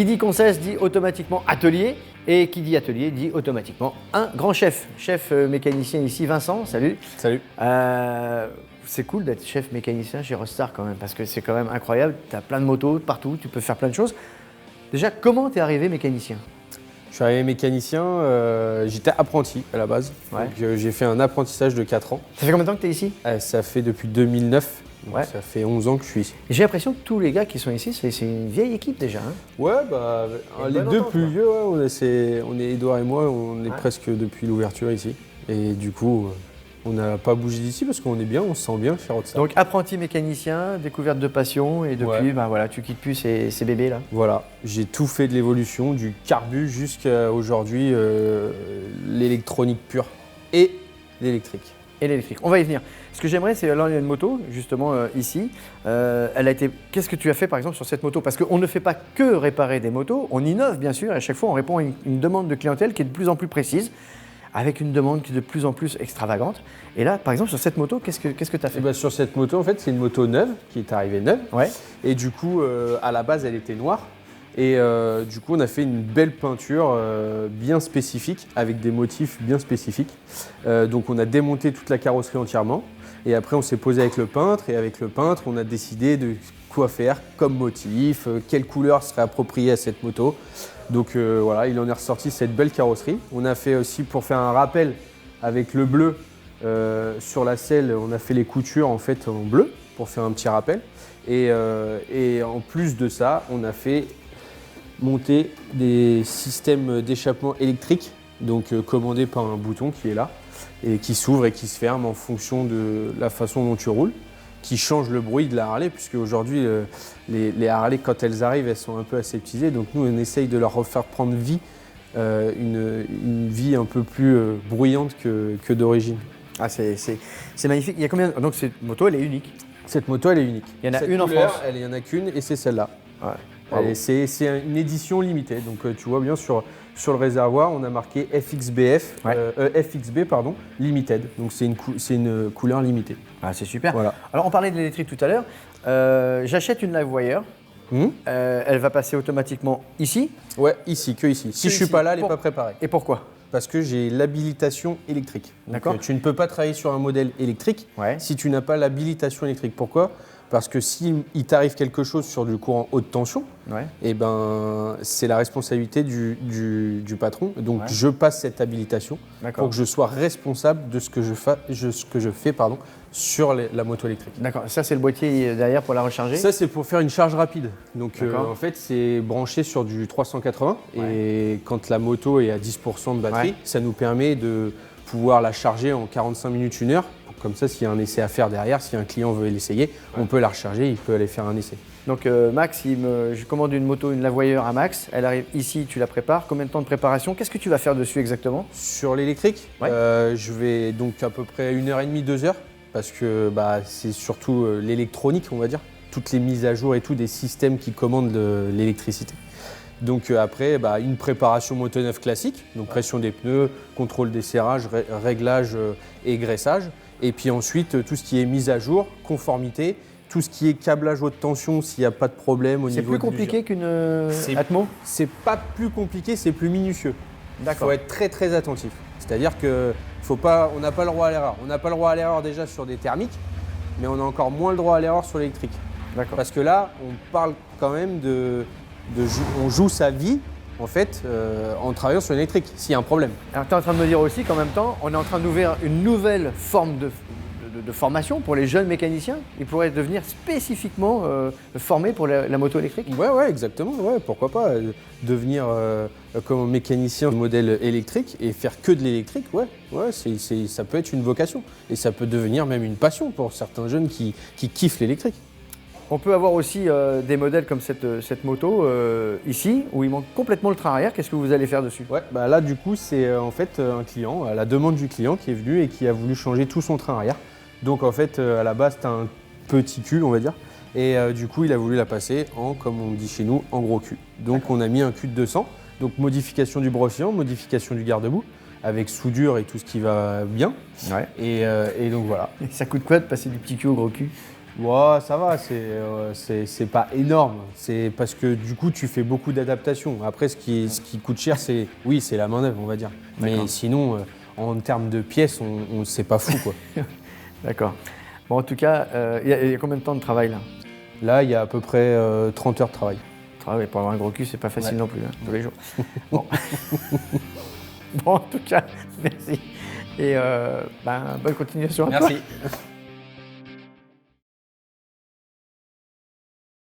Qui dit Concesse dit automatiquement atelier. Et qui dit atelier dit automatiquement un grand chef. Chef mécanicien ici, Vincent, salut. Salut. C'est cool d'être chef mécanicien chez Rostar quand même, parce que c'est quand même incroyable. Tu as plein de motos partout, tu peux faire plein de choses. Déjà, comment t'es arrivé mécanicien? Je suis arrivé mécanicien, j'étais apprenti à la base. Ouais. Donc j'ai fait un apprentissage de 4 ans. Ça fait combien de temps que tu es ici? Ça fait depuis 2009. Donc Ouais. ça fait 11 ans que je suis ici. Et j'ai l'impression que tous les gars qui sont ici, c'est une vieille équipe déjà. Hein. Ouais, bah, une les bonne deux entente, plus quoi. vieux, ouais, on est Edouard et moi, on est Ouais. presque depuis l'ouverture ici. Et du coup, on n'a pas bougé d'ici parce qu'on est bien, on se sent bien chez Rodstar. Donc apprenti mécanicien, découverte de passion, et depuis, Ouais. ben voilà, tu quittes plus ces bébés là. Voilà, j'ai tout fait de l'évolution, du carbu jusqu'à aujourd'hui, l'électronique pure et l'électrique. Et l'électrique. On va y venir. Ce que j'aimerais, c'est là, il y a une moto, justement, ici. Elle a été. Qu'est-ce que tu as fait, par exemple, sur cette moto? Parce qu'on ne fait pas que réparer des motos, on innove, bien sûr, et à chaque fois, on répond à une demande de clientèle qui est de plus en plus précise, avec une demande qui est de plus en plus extravagante. Et là, par exemple, sur cette moto, qu'est-ce que tu as fait? Et bah, sur cette moto, en fait, c'est une moto neuve qui est arrivée neuve. Ouais. Et du coup, à la base, elle était noire. Et du coup, on a fait une belle peinture bien spécifique, avec des motifs bien spécifiques. Donc, on a démonté toute la carrosserie entièrement. Et après, on s'est posé avec le peintre. Et avec le peintre, on a décidé de quoi faire comme motif, quelle couleur serait appropriée à cette moto. Donc voilà, il en est ressorti cette belle carrosserie. On a fait aussi, pour faire un rappel avec le bleu, sur la selle, on a fait les coutures en fait en bleu, pour faire un petit rappel. Et en plus de ça, on a fait monter des systèmes d'échappement électrique, donc commandés par un bouton qui est là et qui s'ouvre et qui se ferme en fonction de la façon dont tu roules, qui change le bruit de la Harley, puisque aujourd'hui les Harley, quand elles arrivent, elles sont un peu aseptisées, donc nous on essaye de leur refaire prendre vie, une vie un peu plus bruyante que d'origine. Ah, c'est magnifique. Il y a combien? Donc cette moto, elle est unique. Cette moto, elle est unique. Il y en a Cette une en couleur, France. Il n'y en a qu'une et c'est celle-là. Ouais. Bravo. C'est une édition limitée. Donc tu vois bien sur le réservoir, on a marqué FXBF, Ouais. FXB pardon, Limited. Donc c'est une couleur limitée. Ah, c'est super. Voilà. Alors, on parlait de l'électrique tout à l'heure. J'achète une LiveWire. Elle va passer automatiquement ici. Ouais, ici, que ici. Si je suis ici. pas là, elle n'est pas préparée. Et pourquoi? Parce que j'ai l'habilitation électrique. Donc, D'accord. tu ne peux pas travailler sur un modèle électrique Ouais. si tu n'as pas l'habilitation électrique. Pourquoi? Parce que s'il t'arrive quelque chose sur du courant haute tension, Ouais. eh ben, c'est la responsabilité du patron. Donc Ouais. je passe cette habilitation D'accord. pour que je sois responsable de ce que je fais sur la moto électrique. D'accord. Ça, c'est le boîtier derrière pour la recharger. Ça, c'est pour faire une charge rapide. Donc, D'accord. en fait, c'est branché sur du 380. Et quand la moto est à 10% de batterie, Ouais. ça nous permet de pouvoir la charger en 45 minutes, 1 heure. Comme ça, s'il y a un essai à faire derrière, si un client veut l'essayer, on peut la recharger, il peut aller faire un essai. Donc, Max, je commande une moto, une LiveWire à Max. Elle arrive ici, tu la prépares. Combien de temps de préparation? Qu'est-ce que tu vas faire dessus exactement? Sur l'électrique, Ouais. je vais donc à peu près 1h30, 2 heures. Parce que c'est surtout l'électronique, on va dire. Toutes les mises à jour et tout, des systèmes qui commandent l'électricité. Donc après, une préparation motoneuve classique, donc pression des pneus, contrôle des serrages, réglage et graissage. Et puis ensuite, tout ce qui est mise à jour, conformité, tout ce qui est câblage haute tension s'il n'y a pas de problème au niveau C'est plus de compliqué qu'une C'est- Atmo? C'est pas plus compliqué, c'est plus minutieux. Il D'accord. faut être très très attentif. C'est-à-dire que on n'a pas le droit à l'erreur. On n'a pas le droit à l'erreur déjà sur des thermiques, mais on a encore moins le droit à l'erreur sur l'électrique. D'accord. Parce que là, on parle quand même on joue sa vie en fait en travaillant sur l'électrique, s'il y a un problème. Alors, tu es en train de me dire aussi qu'en même temps, on est en train d'ouvrir une nouvelle forme de formation pour les jeunes mécaniciens. Ils pourraient devenir spécifiquement formés pour la moto électrique. Ouais, exactement. Ouais, pourquoi pas devenir comme mécanicien de modèle électrique et faire que de l'électrique. Ouais, ça peut être une vocation et ça peut devenir même une passion pour certains jeunes qui kiffent l'électrique. On peut avoir aussi des modèles comme cette moto ici, où il manque complètement le train arrière. Qu'est-ce que vous allez faire dessus? Ouais, là du coup c'est en fait un client, à la demande du client qui est venu et qui a voulu changer tout son train arrière. Donc en fait à la base c'était un petit cul on va dire et du coup il a voulu la passer en, comme on dit chez nous, en gros cul. Donc on a mis un cul de 200, donc modification du brossillon, modification du garde-boue avec soudure et tout ce qui va bien. Ouais. Et donc voilà. Et ça coûte quoi de passer du petit cul au gros cul? Ouais, ça va, c'est pas énorme. C'est parce que du coup, tu fais beaucoup d'adaptations. Après, ce qui coûte cher, c'est la main-d'œuvre, on va dire. Mais D'accord. sinon, en termes de pièces, c'est pas fou, quoi. D'accord. Bon, en tout cas, il y a combien de temps de travail là? Là, il y a à peu près 30 heures de travail. Travail pour avoir un gros cul, c'est pas facile Ouais. non plus, hein, tous les jours. Bon. Bon, en tout cas, merci. Et bonne continuation à toi. Merci.